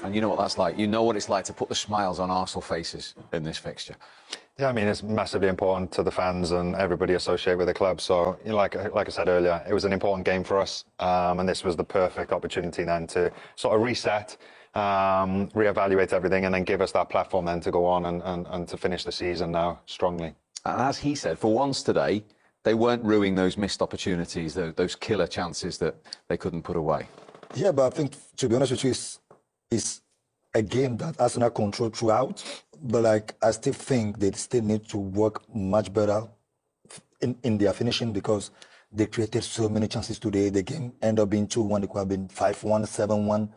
And you know what that's like. You know what it's like to put the smiles on Arsenal faces in this fixture. Yeah, I mean, it's massively important to the fans and everybody associated with the club. So, you know, like I said earlier, it was an important game for us. And this was the perfect opportunity then to sort of reset, reevaluate everything, and then give us that platform then to go on and to finish the season now strongly. And as he said, for once today, they weren't ruining those missed opportunities, those killer chances that they couldn't put away. Yeah, but I think, to be honest with you, it's a game that Arsenal controlled throughout. But like, I still think they still need to work much better in their finishing, because they created so many chances today. The game ended up being 2-1. It could have been 5-1, 7-1.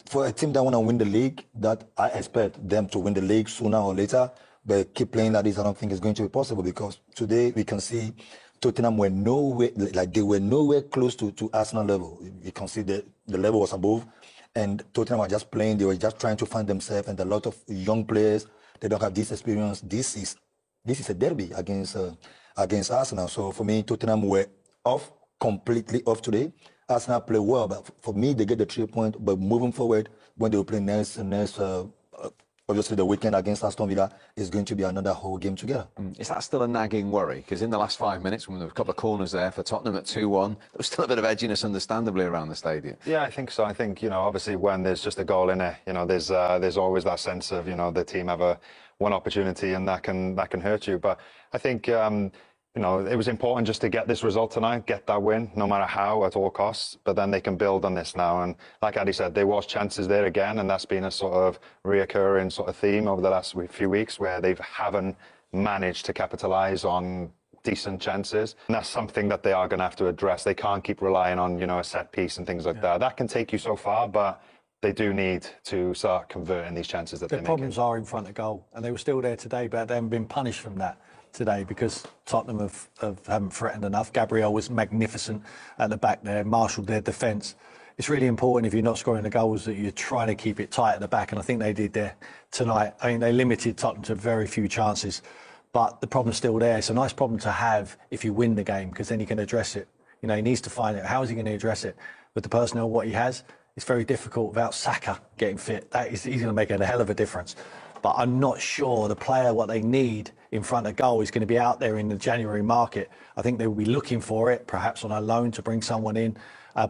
For a team that want to win the league, that I expect them to win the league sooner or later. But keep playing like this, I don't think it's going to be possible, because today we can see Tottenham were nowhere, like they were nowhere close to Arsenal level. You can see the level was above, and Tottenham were just playing. They were just trying to find themselves, and a lot of young players, they don't have this experience. This is a derby against Arsenal. So for me, Tottenham were completely off today. Arsenal play well, but for me, they get the 3 points. But moving forward, when they will play next obviously the weekend against Aston Villa is going to be another whole game together. Is that still a nagging worry? Because in the last 5 minutes, when there were a couple of corners there for Tottenham at 2-1, there was still a bit of edginess, understandably, around the stadium. Yeah, I think so. I think, you know, obviously when there's just a goal in it, you know, there's always that sense of, you know, the team have one opportunity and that can hurt you. But I think, you know, it was important just to get this result tonight, get that win, no matter how, at all costs. But then they can build on this now. And like Addy said, there was chances there again, and that's been a sort of reoccurring sort of theme over the last few weeks, where they haven't managed to capitalise on decent chances. And that's something that they are going to have to address. They can't keep relying on, you know, a set piece and things like that. That can take you so far, but they do need to start converting these chances that they're making. The problems are in front of goal, and they were still there today, but they haven't been punished from that today, because Tottenham haven't threatened enough. Gabriel was magnificent at the back there, marshalled their defence. It's really important, if you're not scoring the goals, that you're trying to keep it tight at the back, and I think they did there tonight. I mean, they limited Tottenham to very few chances, but the problem's still there. It's a nice problem to have if you win the game, because then you can address it. You know, he needs to find it. How is he going to address it? With the personnel, what he has, it's very difficult without Saka getting fit. He's going to make a hell of a difference. But I'm not sure the player, what they need in front of goal, is going to be out there in the January market. I think they will be looking for it, perhaps on a loan, to bring someone in.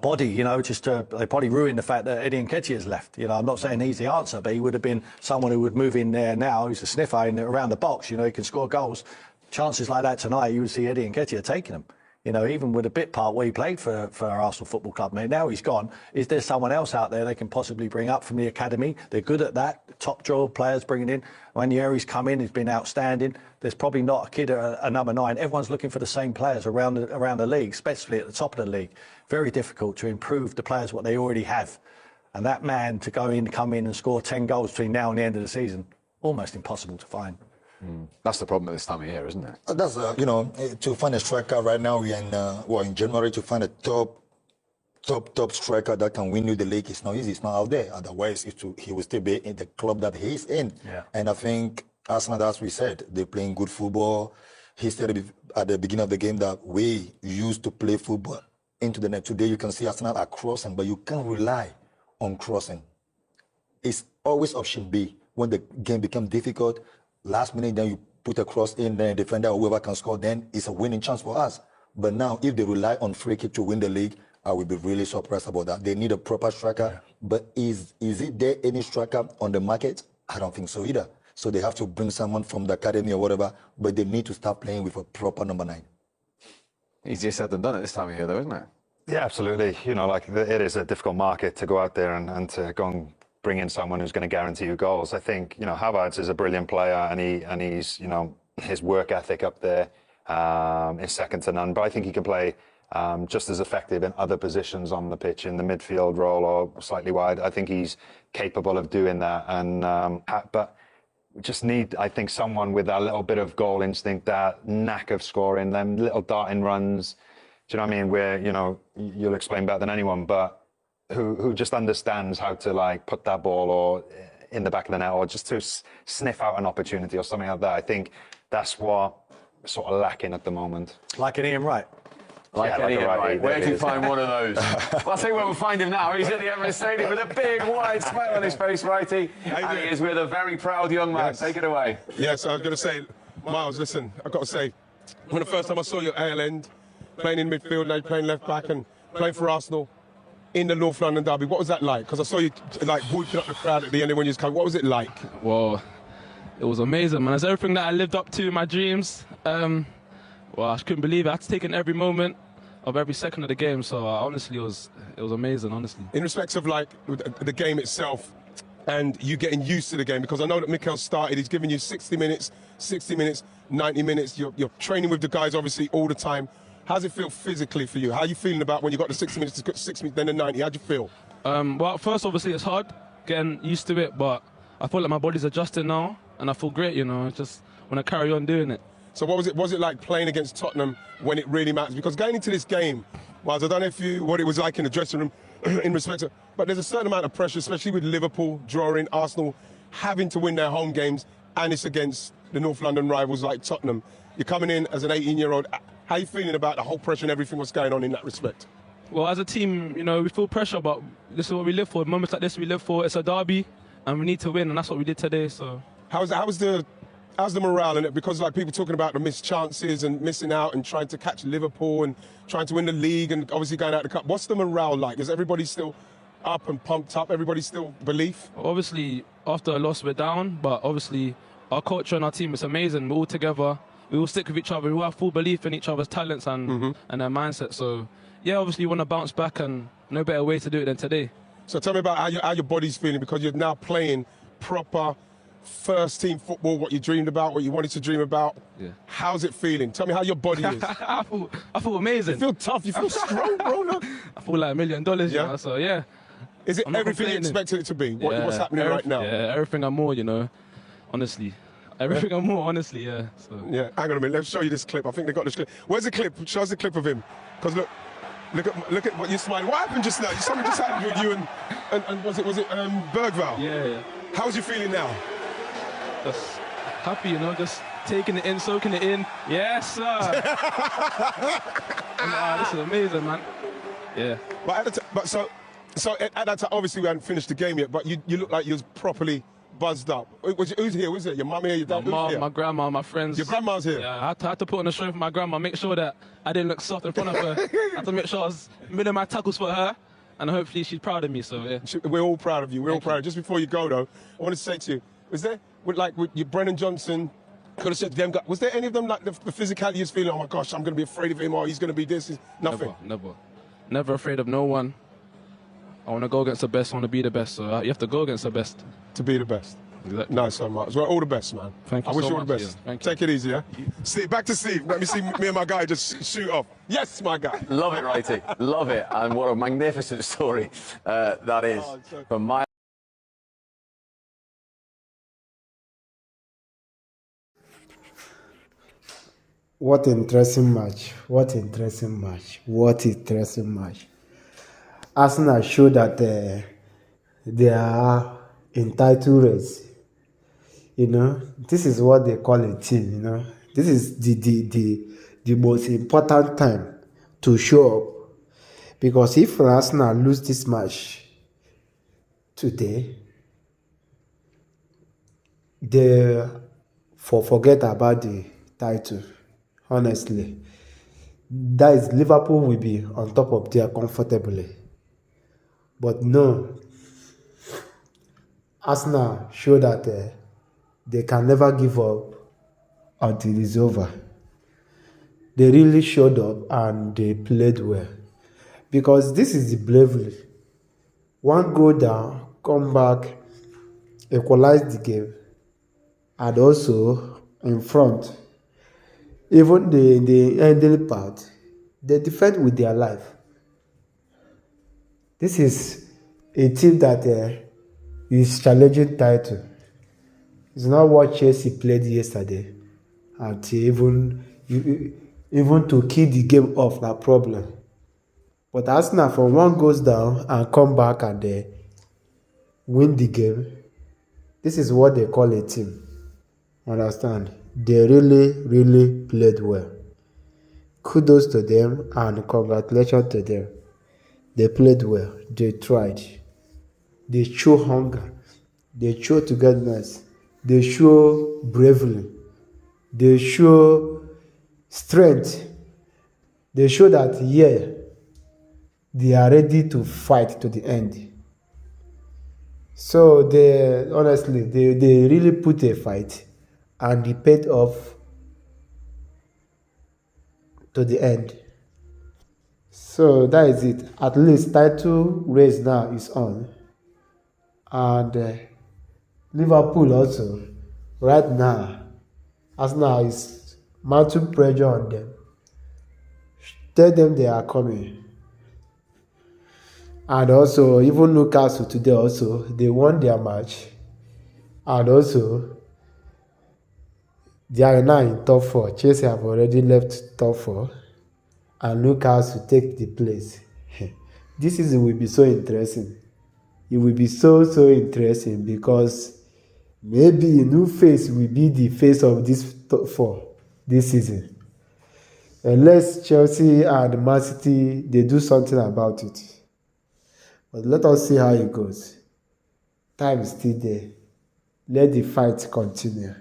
Body, you know, they probably ruined the fact that Eddie Nketiah has left. You know, I'm not saying he's the answer, but he would have been someone who would move in there now. He's a sniffer around the box. You know, he can score goals. Chances like that tonight, you would see Eddie Nketiah taking them. You know, even with a bit part where he played for Arsenal Football Club. I mean, now he's gone. Is there someone else out there they can possibly bring up from the academy? They're good at that. Top draw players bringing in. Ranieri's come in, he's been outstanding. There's probably not a kid at a number 9. Everyone's looking for the same players around the league, especially at the top of the league. Very difficult to improve the players what they already have. And that man to come in and score 10 goals between now and the end of the season, almost impossible to find. That's the problem at this time of year, isn't it? That's you know, to find a striker right now, we're in January, to find a top striker that can win you the league. It's not easy. It's not out there. Otherwise, he will still be in the club that he's in. Yeah. And I think Arsenal, as we said, they're playing good football. He said at the beginning of the game that we used to play football into the net. Today, you can see Arsenal are crossing, but you can't rely on crossing. It's always option B. When the game becomes difficult, last minute, then you put a cross in, then a defender or whoever can score, then it's a winning chance for us. But now, if they rely on free kick to win the league, I will be really surprised about that. They need a proper striker. Yeah. But is it there any striker on the market? I don't think so either. So they have to bring someone from the academy or whatever, but they need to start playing with a proper number 9. Easier said than done at this time of year, though, isn't it? Yeah, absolutely. You know, like, it is a difficult market to go out there and to go and bring in someone who's going to guarantee you goals. I think, you know, Havertz is a brilliant player, and he's, you know, his work ethic up there is second to none. But I think he can play just as effective in other positions on the pitch, in the midfield role or slightly wide. I think he's capable of doing that. And but we just need, I think, someone with that little bit of goal instinct, that knack of scoring, them little darting runs. Do you know what I mean? Where, you know, you'll explain better than anyone, but who just understands how to, like, put that ball or in the back of the net, or just to sniff out an opportunity or something like that. I think that's what sort of lacking at the moment. Like an Ian Wright. Like Yeah, like Eddie a righty, right. Where there do it you is. find one of those? Well, I'll tell you where we'll find him now. He's at the Emirates Stadium with a big wide smile on his face, righty. And he is with a very proud young man. Yes. Take it away. Yes, I was going to say, Miles, listen, I've got to say, when the first time I saw you at AL End, playing in midfield, now you're playing left back and playing for Arsenal in the North London derby, what was that like? Because I saw you like whooping up the crowd at the end when you was coming. What was it like? Well, it was amazing, man. It's everything that I lived up to in my dreams. Well, I couldn't believe it. I had to take in every moment of every second of the game. So honestly, it was amazing. Honestly. In respects of like the game itself and you getting used to the game, because I know that Mikel started, he's giving you 60 minutes, 90 minutes. You're training with the guys obviously all the time. How's it feel physically for you? How are you feeling about when you got the 60 minutes, 6 minutes, then the 90? How'd you feel? Well, at first, obviously, it's hard getting used to it, but I feel like my body's adjusting now, and I feel great. You know, I just want to carry on doing it. So what was it? Was it like playing against Tottenham when it really matters? Because going into this game, Miles, I don't know what it was like in the dressing room in respect to, but there's a certain amount of pressure, especially with Liverpool drawing, Arsenal having to win their home games, and it's against the North London rivals like Tottenham. You're coming in as an 18-year-old. How are you feeling about the whole pressure and everything that's going on in that respect? Well, as a team, you know, we feel pressure, but this is what we live for. Moments like this, we live for. It's a derby, and we need to win, and that's what we did today. So, how's the morale in it? Because like people talking about the missed chances and missing out and trying to catch Liverpool and trying to win the league and obviously going out the cup. What's the morale like? Is everybody still up and pumped up? Everybody still belief? obviously, after a loss, we're down, but obviously, our culture and our team is amazing. We're all together. We all stick with each other. We all have full belief in each other's talents and their mindset. So, yeah, obviously, you want to bounce back, and no better way to do it than today. So tell me about how your body's feeling, because you're now playing proper first team football, what you dreamed about, what you wanted to dream about. Yeah. How's it feeling? Tell me how your body is. I feel amazing. You feel tough, you feel strong, bro. Look. I feel like $1 million, Yeah? you know, so yeah. Is it I'm not everything you complaining. expected it to be? What's happening right now? Yeah, everything and more, you know, honestly. Everything and more, honestly, yeah. So. Yeah, hang on a minute. Let's show you this clip. I think they got this clip. Where's the clip? Show us the clip of him. Because look at what you're smiling. What happened just now? Something just happened with you and was it Bergval? Yeah. How's you feeling now? Just happy, you know, just taking it in, soaking it in. Yes, sir. This is amazing, man. Yeah. But so at that time, obviously we hadn't finished the game yet, but you look like you was properly buzzed up. Who's here? Who's it? Your mummy, your dad? My mom, Who's here? my grandma, my friends. Your grandma's here? Yeah, I had to put on a show for my grandma, make sure that I didn't look soft in front of her. I had to make sure I was middle of my tackles for her, and hopefully she's proud of me, so yeah. We're all proud of you. We're all proud. Just before you go, though, I want to say to you, was there, with your Brennan Johnson, could have said to them, was there any of them like the physicality is feeling, oh my gosh, I'm going to be afraid of him, or he's going to be this? Nothing. Never afraid of no one. I want to go against the best, I want to be the best, so you have to go against the best. To be the best. Exactly. Nice so much. Well, all the best, man. Thank you I wish so you all the much, best. Ian. Thank you. Take it easy, yeah? Steve, back to Steve. Let me see me and my guy just shoot off. Yes, my guy. Love it, righty. Love it. And what a magnificent story that is from my. What interesting match. What interesting match. What interesting match. Arsenal showed that they are entitled race. You know, this is what they call a team, you know. This is the most important time to show up. Because if Arsenal lose this match today, they forget about the title. Honestly, that is Liverpool will be on top of there comfortably. But no, Arsenal show that they can never give up until it's over. They really showed up and they played well. Because this is the bravery. One go down, come back, equalize the game, and also in front. Even the ending part, they defend with their life. This is a team that is challenging title. It's not what Chelsea played yesterday, and even to kill the game off that problem. But Arsenal, from one goes down and come back and win the game, this is what they call a team. Understand? They really played well. kudos to them and congratulations to them. They played well. They tried. They show hunger. They show togetherness. They show bravery. They show strength. They show that, yeah, they are ready to fight to the end. So they honestly, they really put a fight and they paid off to the end. So that is it. At least title race now is on. And Liverpool also, right now, Arsenal is mounting pressure on them. Tell them they are coming. And also, even Newcastle today also, they won their match. And also, they are now in top 4. Chelsea have already left top 4. And Newcastle take the place. This season will be so interesting. It will be so interesting because maybe a new face will be the face of this top 4 this season. Unless Chelsea and Man City, they do something about it. But let us see how it goes. Time is still there. Let the fight continue.